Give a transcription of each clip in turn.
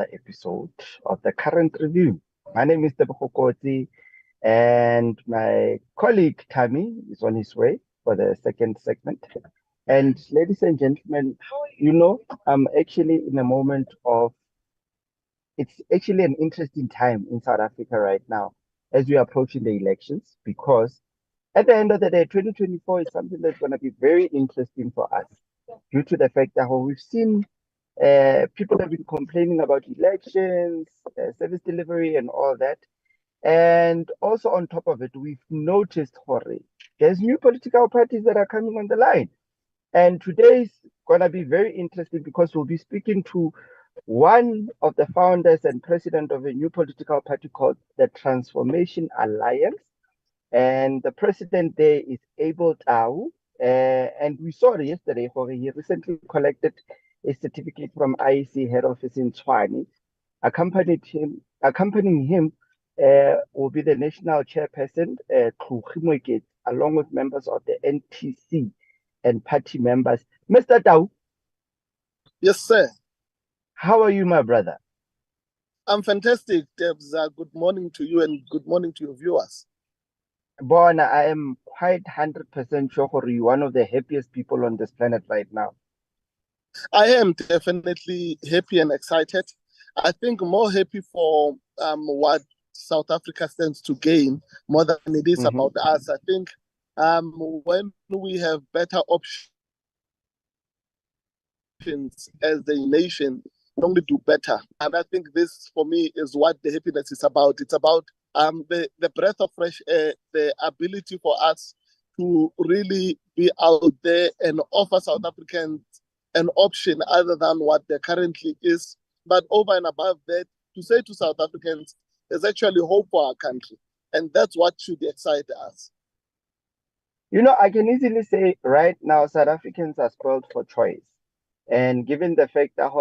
episode of the current review. My name is Tebogo Kotsi, and my colleague Tammy is on his way for the second segment. And ladies and gentlemen, I'm actually in a moment of it's actually an interesting time in South Africa right now as we are approaching the elections because at the end of the day, 2024 is something that's going to be very interesting for us due to the fact that we've seen people have been complaining about elections, service delivery, and all that. And also on top of it, we've noticed, Jorge, there's new political parties that are coming on the line. And today's going to be very interesting because we'll be speaking to one of the founders and president of a new political party called the Transformation Alliance. And the president there is Abel Tau. And we saw it yesterday, Jorge. He recently collected a certificate from IEC head office in Tshwane. Accompanying him will be the national chairperson, along with members of the NTC and party members. Mr. Tau, Yes, sir. how are you, my brother? I'm fantastic, Debs. Good morning to you and good morning to your viewers. Bona, I am quite 100% sure you're one of the happiest people on this planet right now. I am definitely happy and excited. I think more happy for what South Africa stands to gain more than it is about us. I think when we have better options as a nation, we only do better. And I think this, for me, is what the happiness is about. It's about the breath of fresh air, the ability for us to really be out there and offer South Africans an option other than what there currently is. But over and above that, to say to South Africans, there's actually hope for our country. And that's what should excite us. I can easily say right now, South Africans are spoiled for choice. And given the fact that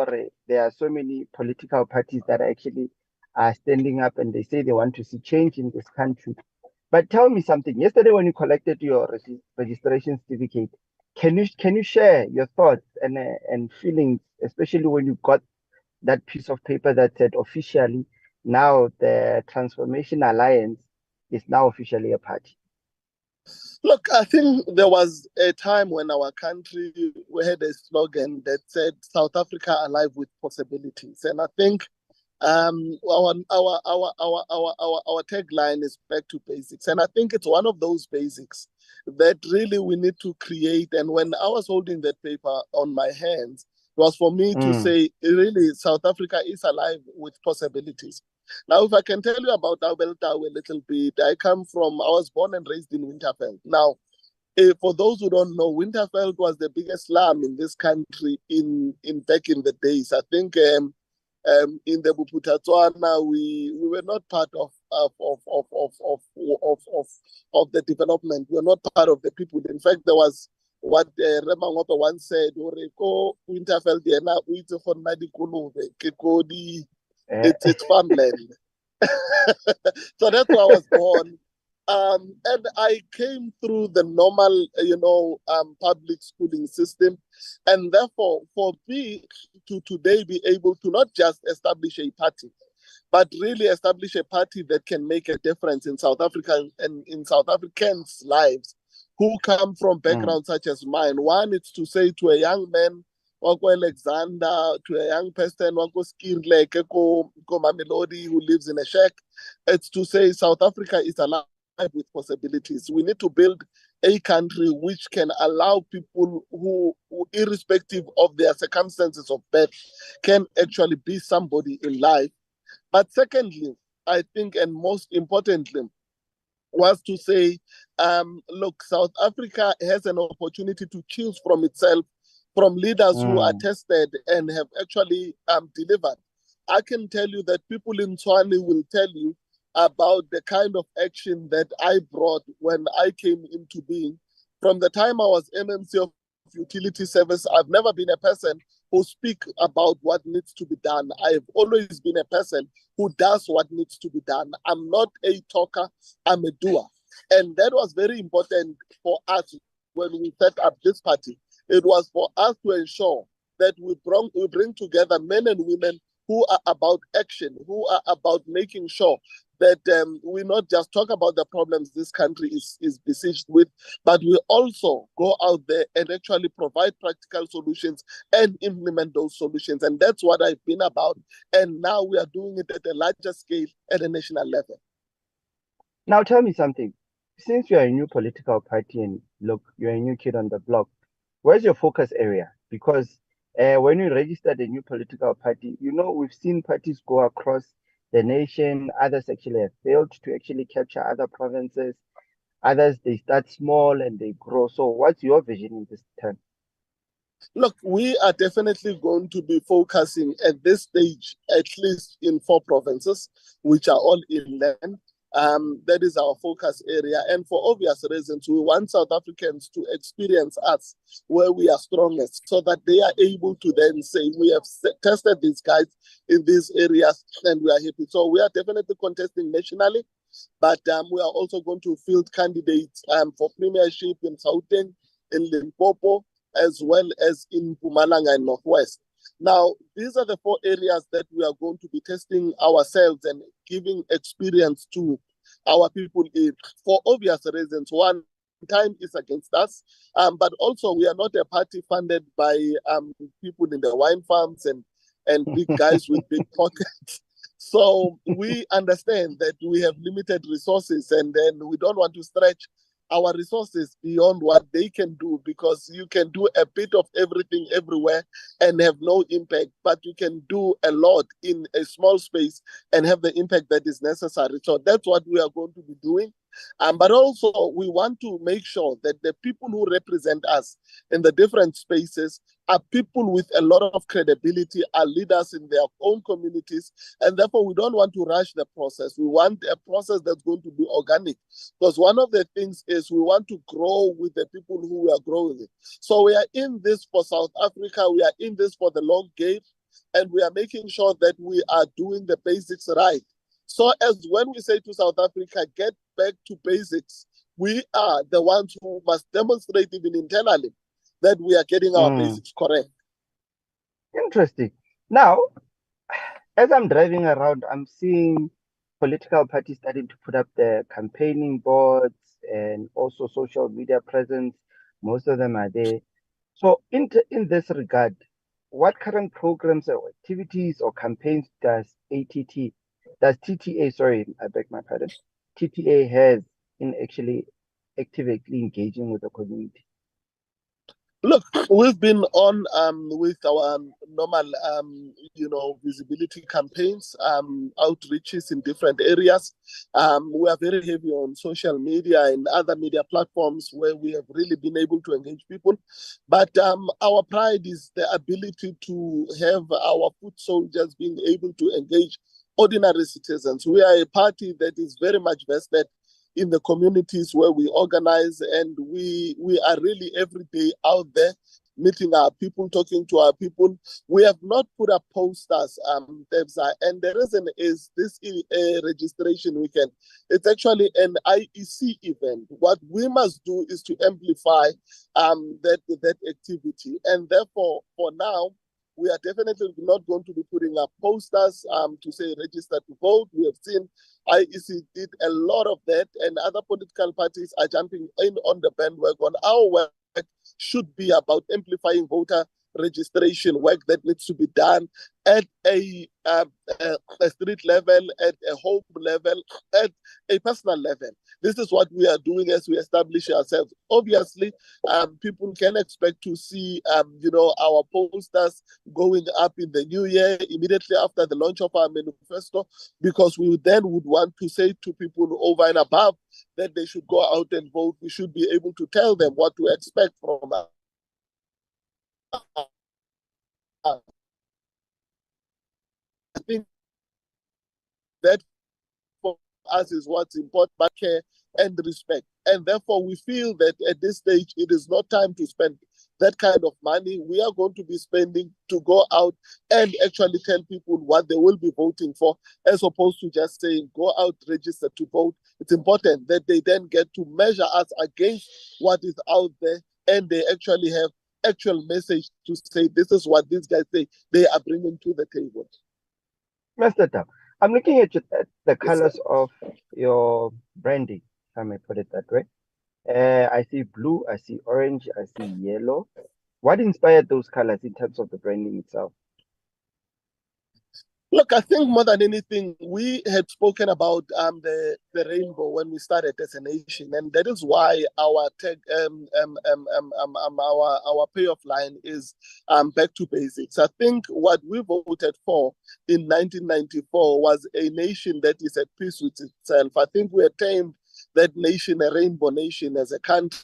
there are so many political parties that actually are standing up and they say they want to see change in this country. But tell me something. Yesterday, when you collected your registration certificate, can you share your thoughts and feelings, especially when you got that piece of paper that said officially now the Transformation Alliance is now officially a party? Look, I think there was a time when our country, we had a slogan that said South Africa alive with possibilities. And I think our tagline is back to basics. And I think it's one of those basics that really we need to create. And when I was holding that paper on my hands, it was for me to say, really, South Africa is alive with possibilities. Now, if I can tell you about Abel Tau a little bit, I was born and raised in Winterveld. Now, for those who don't know, Winterveld was the biggest slum in this country in back in the days. I think in the Tshwane, we were not part of the development. We were not part of the people. In fact, there was what Remangope once said, Winterveld, it's farmland. So that's where I was born. And I came through the normal, public schooling system. And therefore, for me to today be able to not just establish a party, but really establish a party that can make a difference in South Africa and in South Africans' lives who come from backgrounds such as mine. One, it's to say to a young man, Wako Alexander, to a young person, Wako Skirle, Keko Mamelodi, who lives in a shack. It's to say South Africa is alive with possibilities. We need to build a country which can allow people who, irrespective of their circumstances of birth, can actually be somebody in life. But secondly, I think, and most importantly, was to say, look, South Africa has an opportunity to choose from itself, from leaders who are tested and have actually delivered. I can tell you that people in Tshwane will tell you about the kind of action that I brought when I came into being. From the time I was MMC of Utility Service, I've never been a person who speak about what needs to be done. I've always been a person who does what needs to be done. I'm not a talker, I'm a doer. And that was very important for us when we set up this party. It was for us to ensure that we bring together men and women who are about action, who are about making sure that we not just talk about the problems this country is besieged with, but we also go out there and actually provide practical solutions and implement those solutions. And that's what I've been about. And now we are doing it at a larger scale at a national level. Now tell me something. Since you're a new political party and look, you're a new kid on the block, where's your focus area? Because when you registered a new political party, we've seen parties go across the nation. Others actually have failed to actually capture other provinces. Others, they start small and they grow. So what's your vision in this term? Look, we are definitely going to be focusing at this stage, at least in 4 provinces, which are all inland. That is our focus area. And for obvious reasons, we want South Africans to experience us where we are strongest so that they are able to then say, we have tested these guys in these areas and we are happy. So we are definitely contesting nationally, but we are also going to field candidates for premiership in Gauteng, in Limpopo, as well as in Mpumalanga and Northwest. Now, these are the 4 areas that we are going to be testing ourselves and giving experience to our people in, for obvious reasons. One, time is against us, but also we are not a party funded by people in the wine farms and big guys with big pockets. So we understand that we have limited resources, and then we don't want to stretch our resources beyond what they can do, because you can do a bit of everything everywhere and have no impact, but you can do a lot in a small space and have the impact that is necessary. So that's what we are going to be doing. But also, we want to make sure that the people who represent us in the different spaces are people with a lot of credibility, are leaders in their own communities, and therefore we don't want to rush the process. We want a process that's going to be organic, because one of the things is we want to grow with the people who we are growing with. So we are in this for South Africa, we are in this for the long game, and we are making sure that we are doing the basics right. So as when we say to South Africa, get back to basics, we are the ones who must demonstrate even internally that we are getting our basics correct. Interesting. Now, as I'm driving around, I'm seeing political parties starting to put up their campaigning boards and also social media presence. Most of them are there. So in this regard, what current programs or activities or campaigns does TTA, sorry, I beg my pardon, TTA has in actually actively engaging with the community? Look, we've been on with our normal, visibility campaigns, outreaches in different areas. We are very heavy on social media and other media platforms where we have really been able to engage people. But our pride is the ability to have our foot soldiers being able to engage ordinary citizens. We are a party that is very much vested in the communities where we organize, and we are really every day out there meeting our people, talking to our people. We have not put up posters, Tebza, and the reason is this registration weekend. It's actually an IEC event. What we must do is to amplify that activity, and therefore, for now, we are definitely not going to be putting up posters to say register to vote. We have seen IEC did a lot of that, and other political parties are jumping in on the bandwagon. Our work should be about amplifying voter registration work that needs to be done at a street level, at a home level, at a personal level. This is what we are doing as we establish ourselves. Obviously, people can expect to see, our posters going up in the new year, immediately after the launch of our manifesto, because we then would want to say to people over and above that they should go out and vote. We should be able to tell them what to expect from us. I think that for us is what's important, but care and respect. And therefore, we feel that at this stage, it is not time to spend that kind of money. We are going to be spending to go out and actually tell people what they will be voting for, as opposed to just saying, go out, register to vote. It's important that they then get to measure us against what is out there, and they actually have actual message to say, this is what these guys say they are bringing to the table. Mr. Tau, I'm looking at the Yes, sir. colors of your branding, if I may put it that way. I see blue, I see orange, I see yellow. What inspired those colors in terms of the branding itself? Look, I think more than anything, we had spoken about the rainbow when we started as a nation, and that is why our tech our payoff line is back to basics. I think what we voted for in 1994 was a nation that is at peace with itself. I think we attained that nation, a rainbow nation, as a country.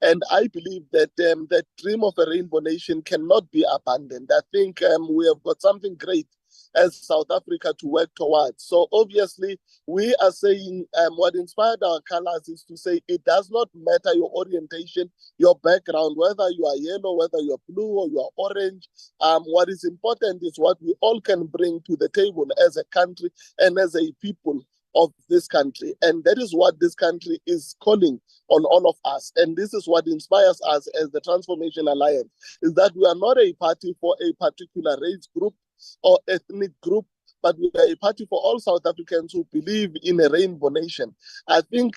And I believe that that dream of a rainbow nation cannot be abandoned. I think we have got something great as South Africa to work towards. So obviously, we are saying what inspired our colors is to say it does not matter your orientation, your background, whether you are yellow, whether you are blue or you are orange. What is important is what we all can bring to the table as a country and as a people of this country. And that is what this country is calling on all of us. And this is what inspires us as the Transformation Alliance, is that we are not a party for a particular race group or ethnic group, but we are a party for all South Africans who believe in a rainbow nation. I think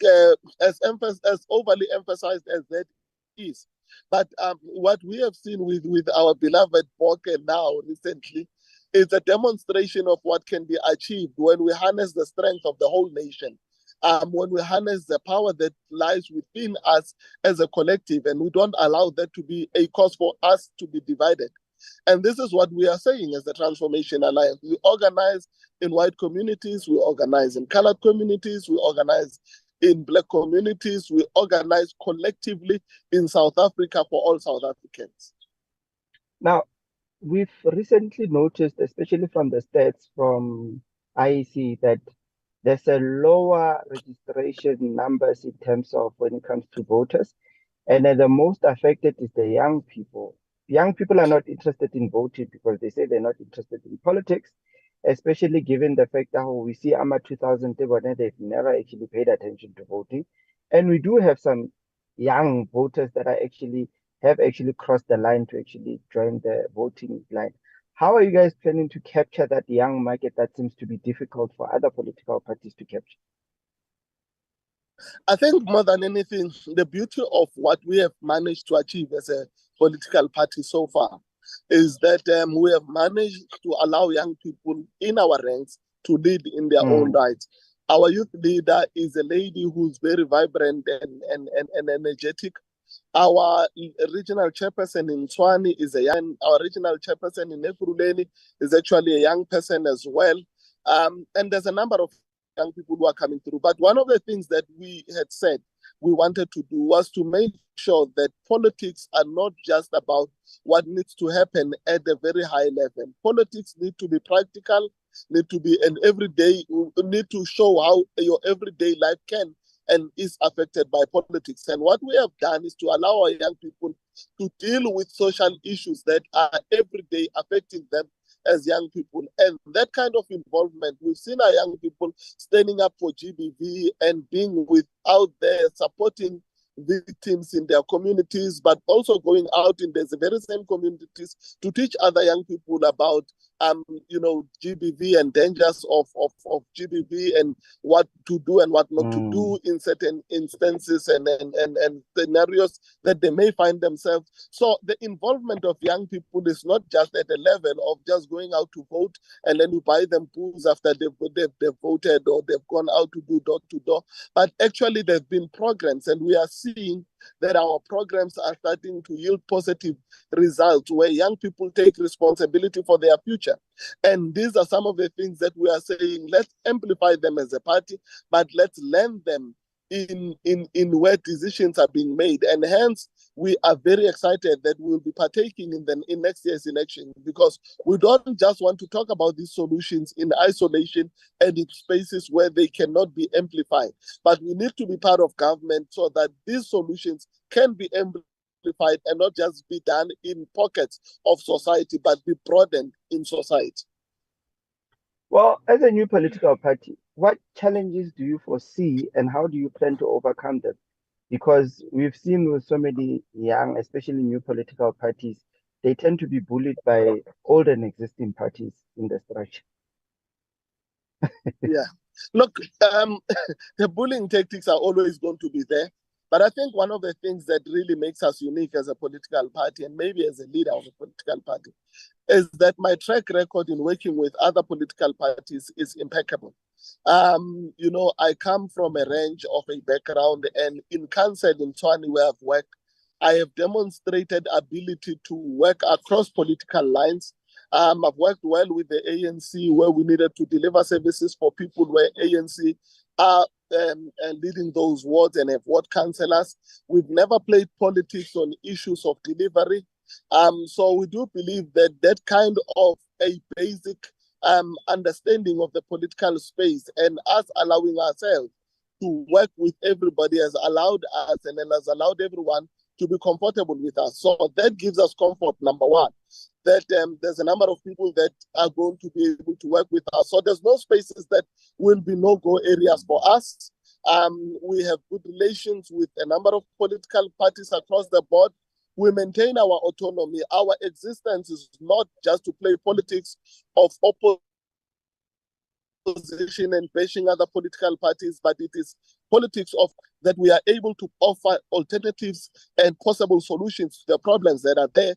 as overly emphasized as that is, but what we have seen with our beloved Boke now recently is a demonstration of what can be achieved when we harness the strength of the whole nation. When we harness the power that lies within us as a collective, and we don't allow that to be a cause for us to be divided. And this is what we are saying as the Transformation Alliance. We organize in white communities, we organize in colored communities, we organize in black communities, we organize collectively in South Africa for all South Africans. Now, we've recently noticed, especially from the stats from IEC, that there's a lower registration numbers in terms of when it comes to voters. And the most affected is the young people. Young people are not interested in voting because they say they're not interested in politics, especially given the fact that we see AMA 2000, they've never actually paid attention to voting. And we do have some young voters that are actually have actually crossed the line to actually join the voting line. How are you guys planning to capture that young market that seems to be difficult for other political parties to capture? I think more than anything, the beauty of what we have managed to achieve as a political party so far is that we have managed to allow young people in our ranks to lead in their own rights. Our youth leader is a lady who's very vibrant and energetic. Our regional chairperson in Tshwane is a young, our regional chairperson in Ekurhuleni is actually a young person as well. And there's a number of young people who are coming through. But one of the things that we had said we wanted to do was to make sure that politics are not just about what needs to happen at a very high level. Politics need to be practical, need to be an everyday, need to show how your everyday life can and is affected by politics. And what we have done is to allow our young people to deal with social issues that are every day affecting them as young people. And that kind of involvement, we've seen our young people standing up for GBV and being out there supporting victims in their communities, but also going out in the very same communities to teach other young people about GBV and dangers of GBV and what to do and what not to do in certain instances and scenarios that they may find themselves. So the involvement of young people is not just at a level of just going out to vote and then you buy them booze after they've voted or they've gone out to do door to door, but actually there's been programs and we are seeing that our programs are starting to yield positive results where young people take responsibility for their future. And these are some of the things that we are saying, let's amplify them as a party, but let's lend them in where decisions are being made. And hence, we are very excited that we'll be partaking in next year's election because we don't just want to talk about these solutions in isolation and in spaces where they cannot be amplified, but we need to be part of government so that these solutions can be amplified and not just be done in pockets of society, but be broadened in society. Well, as a new political party, what challenges do you foresee and how do you plan to overcome them? Because we've seen with so many young, especially new political parties, they tend to be bullied by old and existing parties in the structure. Yeah. Look, the bullying tactics are always going to be there. But I think one of the things that really makes us unique as a political party, and maybe as a leader of a political party, is that my track record in working with other political parties is impeccable. I come from a range of a background, and in council in Tshwane where I've worked, I have demonstrated ability to work across political lines. I've worked well with the ANC where we needed to deliver services for people where ANC are leading those wards and have ward councillors. We've never played politics on issues of delivery. So we do believe that that kind of a basic understanding of the political space and us allowing ourselves to work with everybody has allowed us and has allowed everyone to be comfortable with us. So that gives us comfort, number one, that there's a number of people that are going to be able to work with us. So there's no spaces that will be no-go areas for us. We have good relations with a number of political parties across the board. We maintain our autonomy. Our existence is not just to play politics of opposition and bashing other political parties, but it is politics of that we are able to offer alternatives and possible solutions to the problems that are there.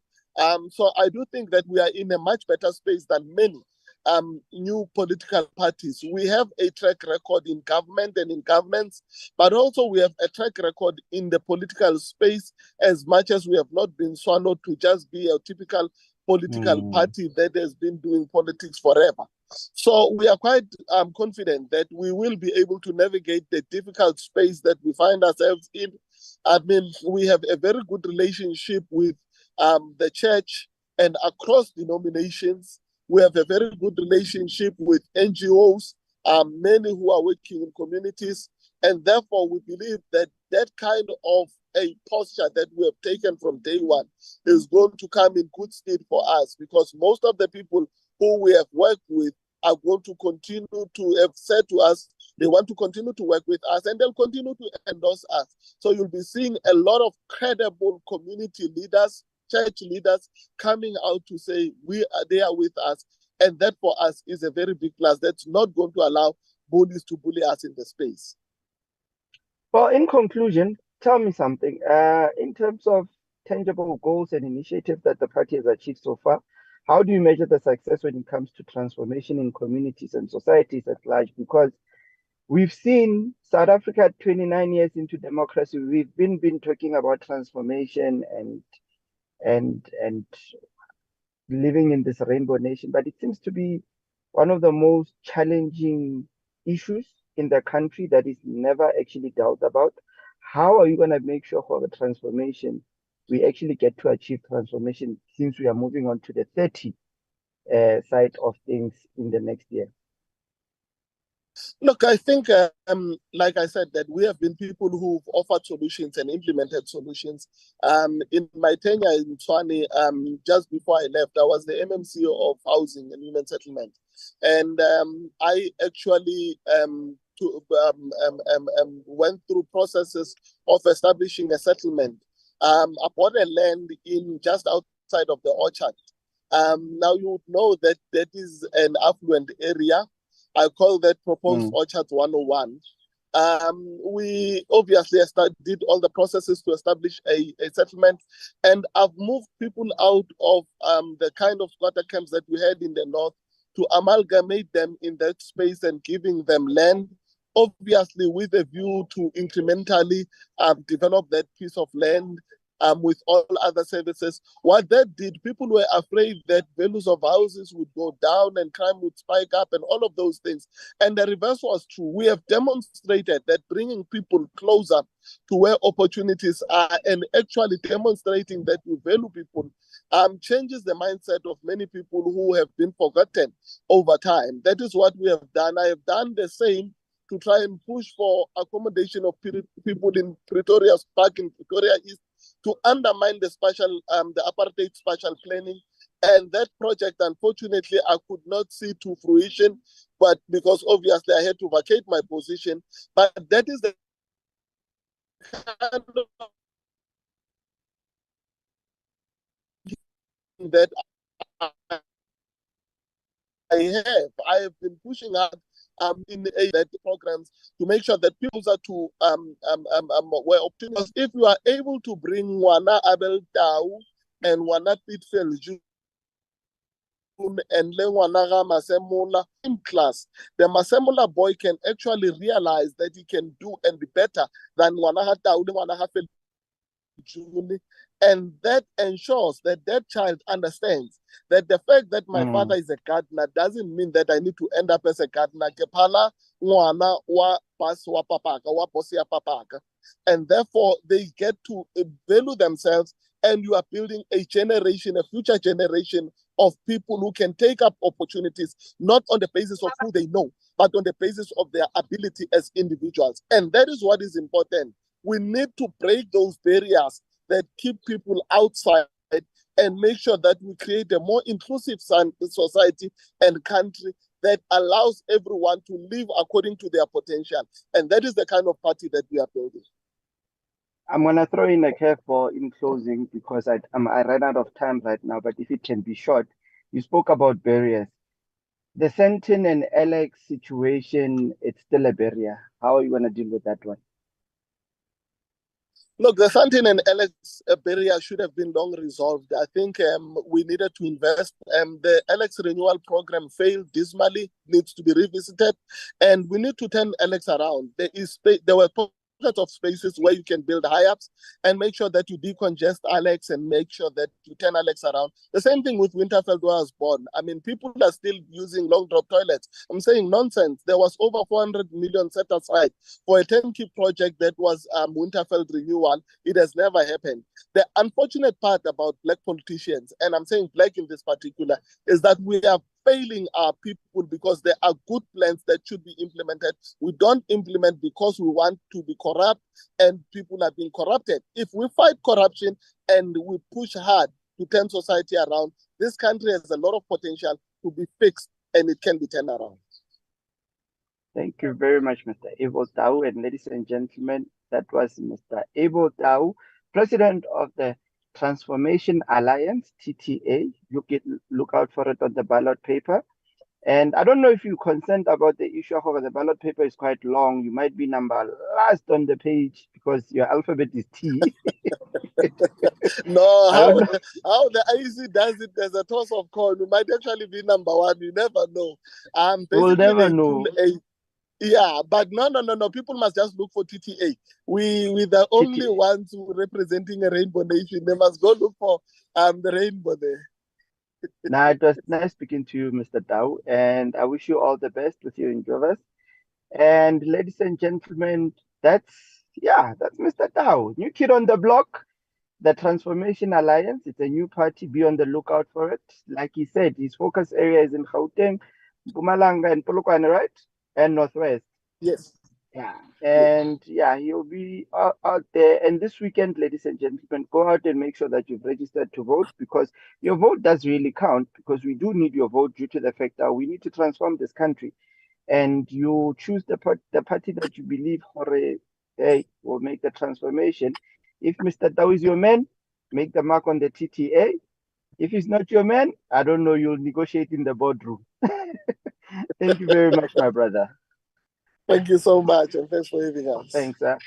So I do think that we are in a much better space than many new political parties. We have a track record in government and in governments, but also we have a track record in the political space, as much as we have not been swallowed to just be a typical political party that has been doing politics forever. So we are quite confident that we will be able to navigate the difficult space that we find ourselves in. I mean, we have a very good relationship with the church and across denominations. We have a very good relationship with NGOs, many who are working in communities. And therefore, we believe that that kind of a posture that we have taken from day one is going to come in good stead for us, because most of the people who we have worked with are going to continue to have said to us they want to continue to work with us, and they'll continue to endorse us. So you'll be seeing a lot of credible community leaders, church leaders coming out to say they are with us, and that for us is a very big plus. That's not going to allow bullies to bully us in the space. Well, in conclusion, tell me something. In terms of tangible goals and initiatives that the party has achieved so far, how do you measure the success when it comes to transformation in communities and societies at large? Because we've seen South Africa 29 years into democracy, we've been talking about transformation and living in this rainbow nation, but it seems to be one of the most challenging issues in the country that is never actually dealt about. How are you going to make sure for the transformation, we actually get to achieve transformation, since we are moving on to the 30 side of things in the next year? Look, I think, like I said, that we have been people who've offered solutions and implemented solutions. In my tenure in Tshwane, just before I left, I was the MMC of Housing and Human Settlement. And I actually went through processes of establishing a settlement. I bought a land in just outside of the orchard. Now you would know that that is an affluent area. I call that proposed Orchard 101. We obviously did all the processes to establish a settlement, and I've moved people out of the kind of squatter camps that we had in the north to amalgamate them in that space and giving them land, obviously with a view to incrementally develop that piece of land with all other services. What that did, people were afraid that values of houses would go down and crime would spike up and all of those things. And the reverse was true. We have demonstrated that bringing people closer to where opportunities are and actually demonstrating that we value people changes the mindset of many people who have been forgotten over time. That is what we have done. I have done the same to try and push for accommodation of people in Pretoria's Park in Pretoria East, to undermine the apartheid spatial planning. And that project, unfortunately, I could not see to fruition, but because obviously I had to vacate my position. But that is the kind of that I have been pushing hard in that programs to make sure that people are to where opportunities. If you are able to bring Wana Abel Tau and Wana Pitfel and Lengwanaga Masemola in class, the Masemola boy can actually realize that he can do and be better than Wanaha Tau, Wanaha June, and that ensures that that child understands that the fact that my father is a gardener doesn't mean that I need to end up as a gardener. Kepala ngwana wa pas wa papaka wa bosi ya papaka, and therefore they get to value themselves, and you are building a generation, a future generation of people who can take up opportunities not on the basis of who they know, but on the basis of their ability as individuals, and that is what is important. We need to break those barriers that keep people outside and make sure that we create a more inclusive society and country that allows everyone to live according to their potential. And that is the kind of party that we are building. I'm going to throw in a curveball in closing because I ran out of time right now, but if it can be short, you spoke about barriers. The Sentin and Alex situation, it's still a barrier. How are you going to deal with that one? Look, the Santin and Alex barrier should have been long resolved. I think we needed to invest. The Alex renewal program failed dismally, needs to be revisited, and we need to turn Alex around. There were pockets of spaces where you can build high-ups and make sure that you decongest Alex and make sure that you turn Alex around. The same thing with Winterfeld where I was born. I mean, people are still using long drop toilets. I'm saying nonsense. There was over 400 million set aside for a turnkey project that was Winterfeld renewal. It has never happened. The unfortunate part about black politicians, and I'm saying black in this particular, is that we are failing our people because there are good plans that should be implemented. We don't implement because we want to be corrupt and people are being corrupted. If we fight corruption and we push hard to turn society around, this country has a lot of potential to be fixed and it can be turned around. Thank you very much, Mr. Abel Tau. And ladies and gentlemen, that was Mr. Abel Tau, President of the Transformation Alliance, TTA. Look out for it on the ballot paper. And I don't know if you're concerned about the issue of the ballot paper is quite long. You might be number last on the page because your alphabet is T. No, how the IEC does it, there's a toss of coin. We might actually be number one. You never know. We'll never know. Yeah, but no. People must just look for TTA. We're the only ones who representing a rainbow nation. They must go look for the rainbow there. Now, it was nice speaking to you, Mr. Tau, and I wish you all the best with your endeavors. And ladies and gentlemen, that's Mr. Tau, new kid on the block, the Transformation Alliance. It's a new party. Be on the lookout for it. Like he said, his focus area is in Gauteng, Mpumalanga, and Polokwane, right? And Northwest. Yes. Yeah. And he'll be out there. And this weekend, ladies and gentlemen, go out and make sure that you've registered to vote because your vote does really count because we do need your vote due to the fact that we need to transform this country. And you choose the party that you believe will make the transformation. If Mr. Tau is your man, make the mark on the TTA. If he's not your man, I don't know, you'll negotiate in the boardroom. Thank you very much, my brother. Thank you so much, and thanks for having us. Thanks, sir.